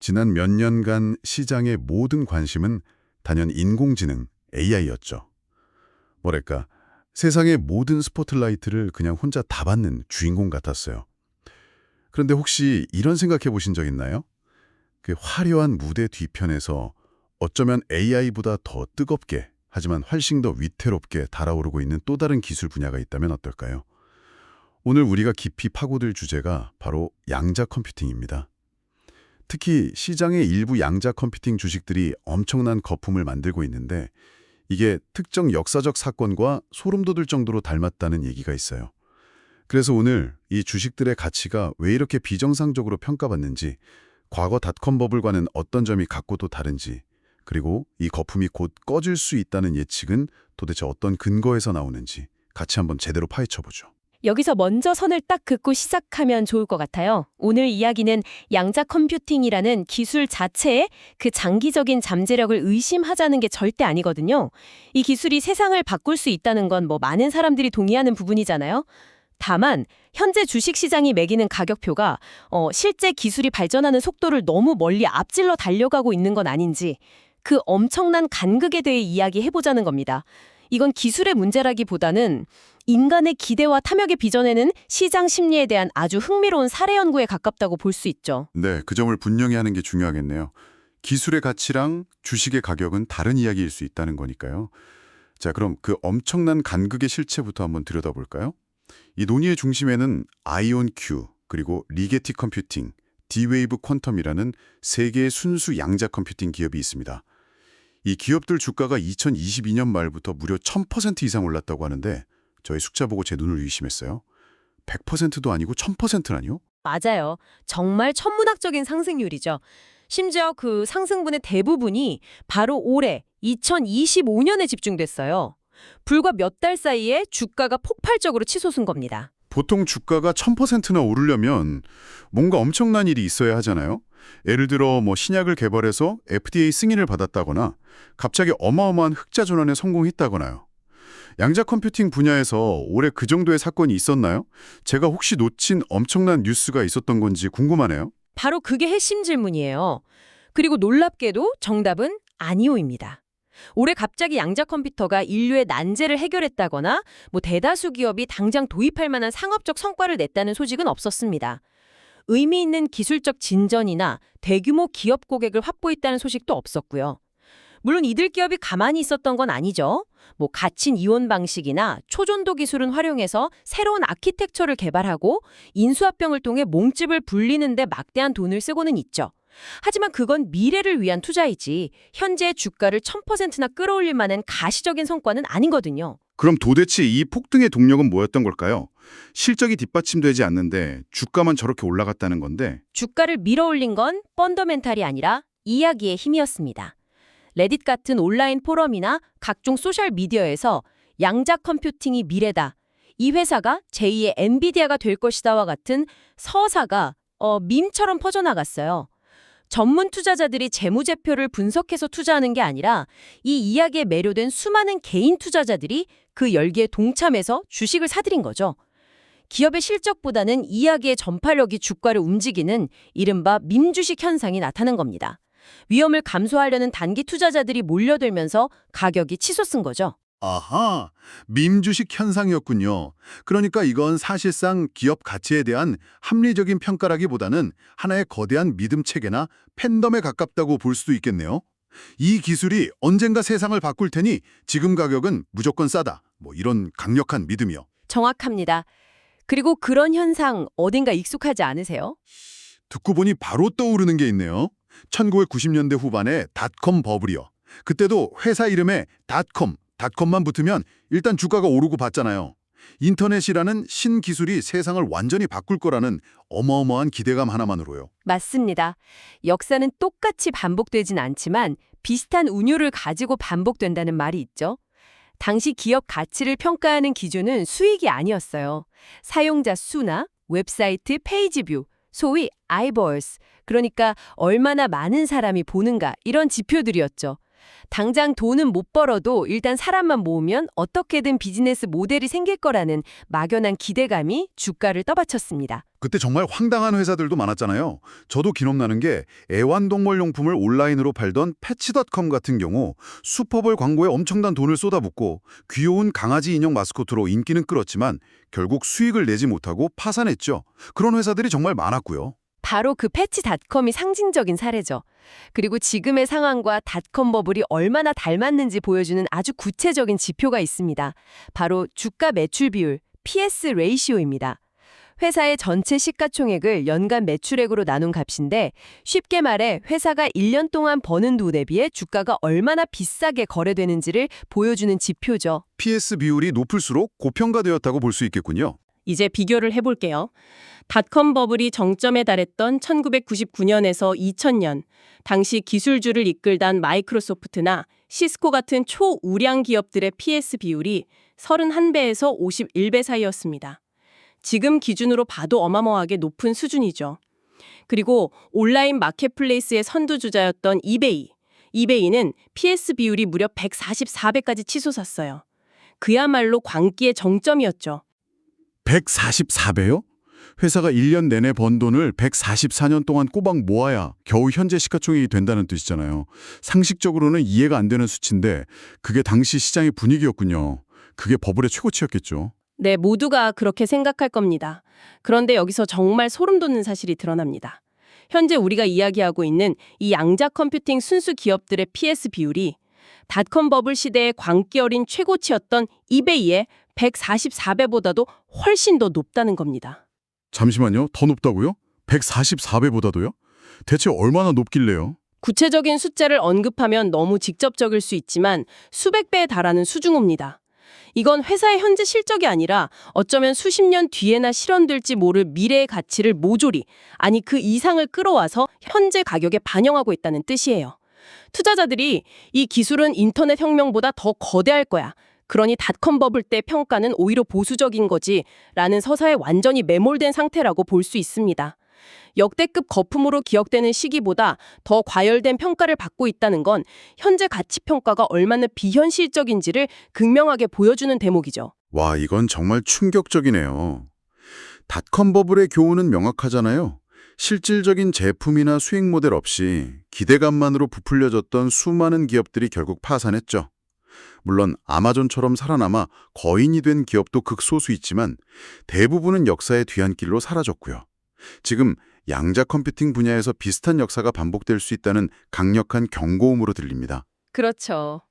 지난 몇 년간 시장의 모든 관심은 단연 인공지능, AI였죠. 뭐랄까, 세상의 모든 스포트라이트를 그냥 혼자 다 받는 주인공 같았어요. 그런데 혹시 이런 생각해 보신 적 있나요? 그 화려한 무대 뒤편에서 어쩌면 AI보다 더 뜨겁게, 하지만 훨씬 더 위태롭게 달아오르고 있는 또 다른 기술 분야가 있다면 어떨까요? 오늘 우리가 깊이 파고들 주제가 바로 양자 컴퓨팅입니다. 특히 시장의 일부 양자 컴퓨팅 주식들이 엄청난 거품을 만들고 있는데 이게 특정 역사적 사건과 소름 돋을 정도로 닮았다는 얘기가 있어요. 그래서 오늘 이 주식들의 가치가 왜 이렇게 비정상적으로 평가받는지, 과거 닷컴 버블과는 어떤 점이 같고도 다른지, 그리고 이 거품이 곧 꺼질 수 있다는 예측은 도대체 어떤 근거에서 나오는지 같이 한번 제대로 파헤쳐보죠. 여기서 먼저 선을 딱 긋고 시작하면 좋을 것 같아요. 오늘 이야기는 양자 컴퓨팅이라는 기술 자체의 그 장기적인 잠재력을 의심하자는 게 절대 아니거든요. 이 기술이 세상을 바꿀 수 있다는 건 많은 사람들이 동의하는 부분이잖아요. 다만 현재 주식시장이 매기는 가격표가 실제 기술이 발전하는 속도를 너무 멀리 앞질러 달려가고 있는 건 아닌지, 그 엄청난 간극에 대해 이야기해보자는 겁니다. 이건 기술의 문제라기보다는 인간의 기대와 탐욕의 비전에는 시장 심리에 대한 아주 흥미로운 사례 연구에 가깝다고 볼 수 있죠. 네, 그 점을 분명히 하는 게 중요하겠네요. 기술의 가치랑 주식의 가격은 다른 이야기일 수 있다는 거니까요. 자, 그럼 그 엄청난 간극의 실체부터 한번 들여다볼까요? 이 논의의 중심에는 아이온큐, 그리고 리게티 컴퓨팅, D-Wave 퀀텀이라는 세 개의 순수 양자 컴퓨팅 기업이 있습니다. 이 기업들 주가가 2022년 말부터 무려 1000% 이상 올랐다고 하는데 저희 숫자 보고 제 눈을 의심했어요. 100%도 아니고 1000%라니요? 맞아요. 정말 천문학적인 상승률이죠. 심지어 그 상승분의 대부분이 바로 올해 2025년에 집중됐어요. 불과 몇 달 사이에 주가가 폭발적으로 치솟은 겁니다. 보통 주가가 1000%나 오르려면 뭔가 엄청난 일이 있어야 하잖아요. 예를 들어 신약을 개발해서 FDA 승인을 받았다거나 갑자기 어마어마한 흑자 전환에 성공했다거나요. 양자 컴퓨팅 분야에서 올해 그 정도의 사건이 있었나요? 제가 혹시 놓친 엄청난 뉴스가 있었던 건지 궁금하네요. 바로 그게 핵심 질문이에요. 그리고 놀랍게도 정답은 아니오입니다. 올해 갑자기 양자 컴퓨터가 인류의 난제를 해결했다거나 대다수 기업이 당장 도입할 만한 상업적 성과를 냈다는 소식은 없었습니다. 의미 있는 기술적 진전이나 대규모 기업 고객을 확보했다는 소식도 없었고요. 물론 이들 기업이 가만히 있었던 건 아니죠. 갇힌 이온 방식이나 초전도 기술은 활용해서 새로운 아키텍처를 개발하고 인수합병을 통해 몽집을 불리는 데 막대한 돈을 쓰고는 있죠. 하지만 그건 미래를 위한 투자이지 현재 주가를 1000%나 끌어올릴 만한 가시적인 성과는 아니거든요. 그럼 도대체 이 폭등의 동력은 뭐였던 걸까요? 실적이 뒷받침되지 않는데 주가만 저렇게 올라갔다는 건데. 주가를 밀어올린 건 펀더멘탈이 아니라 이야기의 힘이었습니다. 레딧 같은 온라인 포럼이나 각종 소셜미디어에서 양자 컴퓨팅이 미래다, 이 회사가 제2의 엔비디아가 될 것이다와 같은 서사가 밈처럼 퍼져나갔어요. 전문 투자자들이 재무제표를 분석해서 투자하는 게 아니라 이 이야기에 매료된 수많은 개인 투자자들이 그 열기에 동참해서 주식을 사들인 거죠. 기업의 실적보다는 이야기의 전파력이 주가를 움직이는 이른바 밈주식 현상이 나타난 겁니다. 위험을 감소하려는 단기 투자자들이 몰려들면서 가격이 치솟은 거죠. 아하, 밈주식 현상이었군요. 그러니까 이건 사실상 기업 가치에 대한 합리적인 평가라기보다는 하나의 거대한 믿음 체계나 팬덤에 가깝다고 볼 수도 있겠네요. 이 기술이 언젠가 세상을 바꿀 테니 지금 가격은 무조건 싸다. 이런 강력한 믿음이요. 정확합니다. 그리고 그런 현상 어딘가 익숙하지 않으세요? 듣고 보니 바로 떠오르는 게 있네요. 1990년대 후반에 닷컴 버블이요. 그때도 회사 이름에 닷컴만 붙으면 일단 주가가 오르고 봤잖아요. 인터넷이라는 신기술이 세상을 완전히 바꿀 거라는 어마어마한 기대감 하나만으로요. 맞습니다. 역사는 똑같이 반복되진 않지만 비슷한 운율을 가지고 반복된다는 말이 있죠. 당시 기업 가치를 평가하는 기준은 수익이 아니었어요. 사용자 수나 웹사이트 페이지 뷰, 소위 아이볼스, 그러니까 얼마나 많은 사람이 보는가, 이런 지표들이었죠. 당장 돈은 못 벌어도 일단 사람만 모으면 어떻게든 비즈니스 모델이 생길 거라는 막연한 기대감이 주가를 떠받쳤습니다. 그때 정말 황당한 회사들도 많았잖아요. 저도 기억나는 게 애완동물 용품을 온라인으로 팔던 패치닷컴 같은 경우 슈퍼볼 광고에 엄청난 돈을 쏟아붓고 귀여운 강아지 인형 마스코트로 인기는 끌었지만 결국 수익을 내지 못하고 파산했죠. 그런 회사들이 정말 많았고요. 바로 그 패치닷컴이 상징적인 사례죠. 그리고 지금의 상황과 닷컴 버블이 얼마나 닮았는지 보여주는 아주 구체적인 지표가 있습니다. 바로 주가 매출 비율, PS 레이시오입니다. 회사의 전체 시가총액을 연간 매출액으로 나눈 값인데 쉽게 말해 회사가 1년 동안 버는 돈 대비해 주가가 얼마나 비싸게 거래되는지를 보여주는 지표죠. PS 비율이 높을수록 고평가되었다고 볼 수 있겠군요. 이제 비교를 해볼게요. 닷컴 버블이 정점에 달했던 1999년에서 2000년, 당시 기술주를 이끌던 마이크로소프트나 시스코 같은 초우량 기업들의 PS 비율이 31배에서 51배 사이였습니다. 지금 기준으로 봐도 어마어마하게 높은 수준이죠. 그리고 온라인 마켓플레이스의 선두주자였던 이베이. 이베이는 PS 비율이 무려 144배까지 치솟았어요. 그야말로 광기의 정점이었죠. 144배요? 회사가 1년 내내 번 돈을 144년 동안 꼬박 모아야 겨우 현재 시가총액이 된다는 뜻이잖아요. 상식적으로는 이해가 안 되는 수치인데 그게 당시 시장의 분위기였군요. 그게 버블의 최고치였겠죠. 네, 모두가 그렇게 생각할 겁니다. 그런데 여기서 정말 소름 돋는 사실이 드러납니다. 현재 우리가 이야기하고 있는 이 양자 컴퓨팅 순수 기업들의 PS 비율이 닷컴 버블 시대의 광기 어린 최고치였던 이베이의 144배보다도 훨씬 더 높다는 겁니다. 잠시만요. 더 높다고요? 144배보다도요? 대체 얼마나 높길래요? 구체적인 숫자를 언급하면 너무 직접적일 수 있지만 수백 배에 달하는 수중호입니다. 이건 회사의 현재 실적이 아니라 어쩌면 수십 년 뒤에나 실현될지 모를 미래의 가치를 모조리, 아니 그 이상을 끌어와서 현재 가격에 반영하고 있다는 뜻이에요. 투자자들이 이 기술은 인터넷 혁명보다 더 거대할 거야. 그러니 닷컴 버블 때 평가는 오히려 보수적인 거지 라는 서사에 완전히 매몰된 상태라고 볼 수 있습니다. 역대급 거품으로 기억되는 시기보다 더 과열된 평가를 받고 있다는 건 현재 가치 평가가 얼마나 비현실적인지를 극명하게 보여주는 대목이죠. 와, 이건 정말 충격적이네요. 닷컴 버블의 교훈은 명확하잖아요. 실질적인 제품이나 수익 모델 없이 기대감만으로 부풀려졌던 수많은 기업들이 결국 파산했죠. 물론 아마존처럼 살아남아 거인이 된 기업도 극소수 있지만 대부분은 역사의 뒤안길로 사라졌고요. 지금 양자 컴퓨팅 분야에서 비슷한 역사가 반복될 수 있다는 강력한 경고음으로 들립니다. 그렇죠.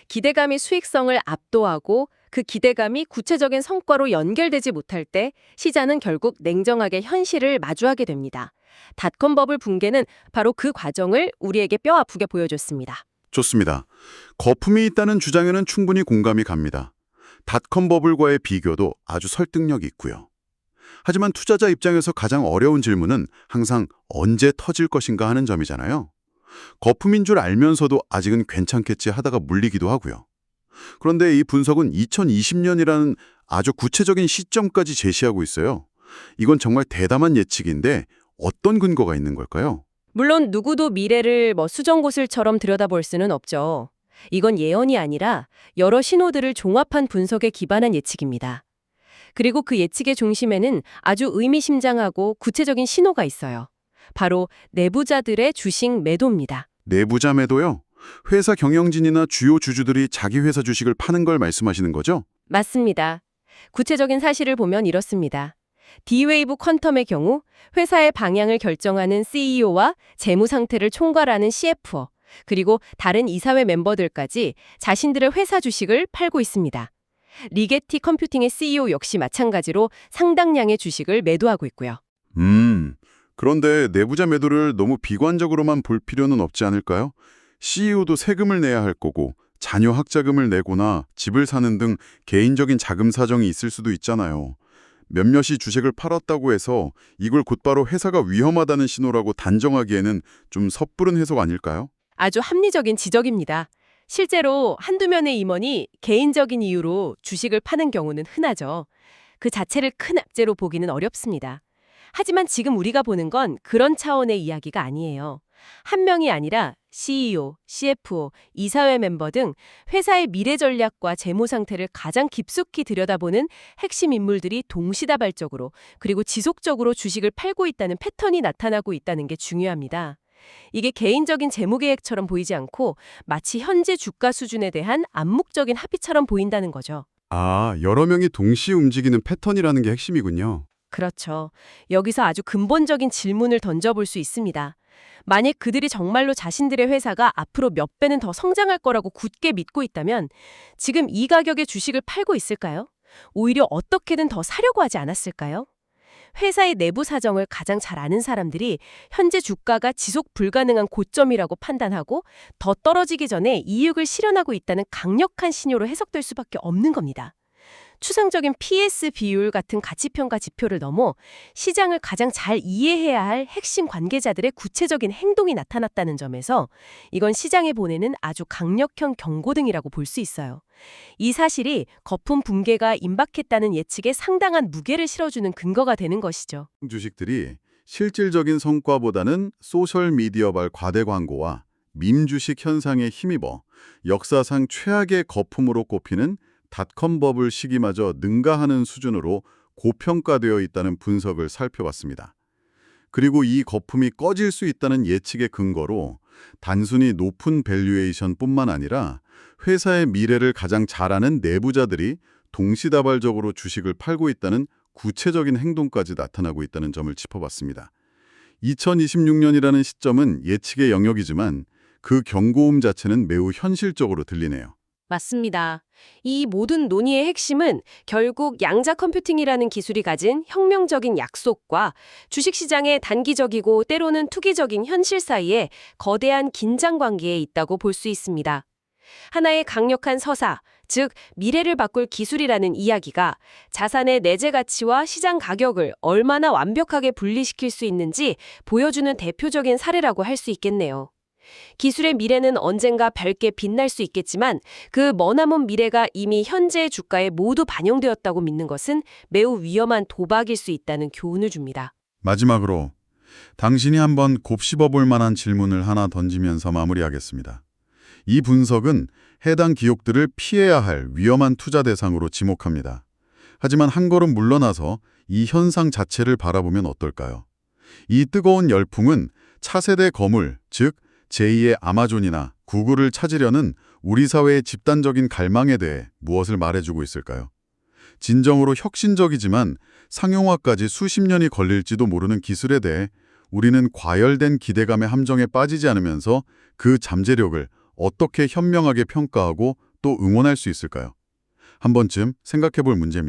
기대감이 수익성을 압도하고 그 기대감이 구체적인 성과로 연결되지 못할 때 시장은 결국 냉정하게 현실을 마주하게 됩니다. 닷컴 버블 붕괴는 바로 그 과정을 우리에게 뼈아프게 보여줬습니다. 좋습니다. 거품이 있다는 주장에는 충분히 공감이 갑니다. 닷컴 버블과의 비교도 아주 설득력이 있고요. 하지만 투자자 입장에서 가장 어려운 질문은 항상 언제 터질 것인가 하는 점이잖아요. 거품인 줄 알면서도 아직은 괜찮겠지 하다가 물리기도 하고요. 그런데 이 분석은 2020년이라는 아주 구체적인 시점까지 제시하고 있어요. 이건 정말 대담한 예측인데 어떤 근거가 있는 걸까요? 물론 누구도 미래를 수정고슬처럼 들여다볼 수는 없죠. 이건 예언이 아니라 여러 신호들을 종합한 분석에 기반한 예측입니다. 그리고 그 예측의 중심에는 아주 의미심장하고 구체적인 신호가 있어요. 바로 내부자들의 주식 매도입니다. 내부자 매도요? 회사 경영진이나 주요 주주들이 자기 회사 주식을 파는 걸 말씀하시는 거죠? 맞습니다. 구체적인 사실을 보면 이렇습니다. D-웨이브 퀀텀의 경우 회사의 방향을 결정하는 CEO와 재무 상태를 총괄하는 CFO, 그리고 다른 이사회 멤버들까지 자신들의 회사 주식을 팔고 있습니다. 리게티 컴퓨팅의 CEO 역시 마찬가지로 상당량의 주식을 매도하고 있고요. 그런데 내부자 매도를 너무 비관적으로만 볼 필요는 없지 않을까요? CEO도 세금을 내야 할 거고 자녀 학자금을 내거나 집을 사는 등 개인적인 자금 사정이 있을 수도 있잖아요. 몇몇이 주식을 팔았다고 해서 이걸 곧바로 회사가 위험하다는 신호라고 단정하기에는 좀 섣부른 해석 아닐까요? 아주 합리적인 지적입니다. 실제로 한두 면의 임원이 개인적인 이유로 주식을 파는 경우는 흔하죠. 그 자체를 큰 악재로 보기는 어렵습니다. 하지만 지금 우리가 보는 건 그런 차원의 이야기가 아니에요. 한 명이 아니라 CEO, CFO, 이사회 멤버 등 회사의 미래 전략과 재무 상태를 가장 깊숙이 들여다보는 핵심 인물들이 동시다발적으로 그리고 지속적으로 주식을 팔고 있다는 패턴이 나타나고 있다는 게 중요합니다. 이게 개인적인 재무 계획처럼 보이지 않고 마치 현재 주가 수준에 대한 암묵적인 합의처럼 보인다는 거죠. 아, 여러 명이 동시에 움직이는 패턴이라는 게 핵심이군요. 그렇죠. 여기서 아주 근본적인 질문을 던져볼 수 있습니다. 만약 그들이 정말로 자신들의 회사가 앞으로 몇 배는 더 성장할 거라고 굳게 믿고 있다면 지금 이 가격의 주식을 팔고 있을까요? 오히려 어떻게든 더 사려고 하지 않았을까요? 회사의 내부 사정을 가장 잘 아는 사람들이 현재 주가가 지속 불가능한 고점이라고 판단하고 더 떨어지기 전에 이익을 실현하고 있다는 강력한 신호로 해석될 수밖에 없는 겁니다. 추상적인 PS 비율 같은 가치평가 지표를 넘어 시장을 가장 잘 이해해야 할 핵심 관계자들의 구체적인 행동이 나타났다는 점에서 이건 시장에 보내는 아주 강력한 경고등이라고 볼 수 있어요. 이 사실이 거품 붕괴가 임박했다는 예측에 상당한 무게를 실어주는 근거가 되는 것이죠. 주식들이 실질적인 성과보다는 소셜미디어발 과대 광고와 밈 주식 현상에 힘입어 역사상 최악의 거품으로 꼽히는 닷컴 버블 시기마저 능가하는 수준으로 고평가되어 있다는 분석을 살펴봤습니다. 그리고 이 거품이 꺼질 수 있다는 예측의 근거로 단순히 높은 밸류에이션뿐만 아니라 회사의 미래를 가장 잘 아는 내부자들이 동시다발적으로 주식을 팔고 있다는 구체적인 행동까지 나타나고 있다는 점을 짚어봤습니다. 2026년이라는 시점은 예측의 영역이지만 그 경고음 자체는 매우 현실적으로 들리네요. 맞습니다. 이 모든 논의의 핵심은 결국 양자 컴퓨팅이라는 기술이 가진 혁명적인 약속과 주식시장의 단기적이고 때로는 투기적인 현실 사이에 거대한 긴장 관계에 있다고 볼 수 있습니다. 하나의 강력한 서사, 즉 미래를 바꿀 기술이라는 이야기가 자산의 내재 가치와 시장 가격을 얼마나 완벽하게 분리시킬 수 있는지 보여주는 대표적인 사례라고 할 수 있겠네요. 기술의 미래는 언젠가 밝게 빛날 수 있겠지만 그 머나먼 미래가 이미 현재의 주가에 모두 반영되었다고 믿는 것은 매우 위험한 도박일 수 있다는 교훈을 줍니다. 마지막으로 당신이 한번 곱씹어 볼 만한 질문을 하나 던지면서 마무리하겠습니다. 이 분석은 해당 기업들을 피해야 할 위험한 투자 대상으로 지목합니다. 하지만 한 걸음 물러나서 이 현상 자체를 바라보면 어떨까요? 이 뜨거운 열풍은 차세대 거물, 즉 제2의 아마존이나 구글을 찾으려는 우리 사회의 집단적인 갈망에 대해 무엇을 말해주고 있을까요? 진정으로 혁신적이지만 상용화까지 수십 년이 걸릴지도 모르는 기술에 대해 우리는 과열된 기대감의 함정에 빠지지 않으면서 그 잠재력을 어떻게 현명하게 평가하고 또 응원할 수 있을까요? 한 번쯤 생각해 볼 문제입니다.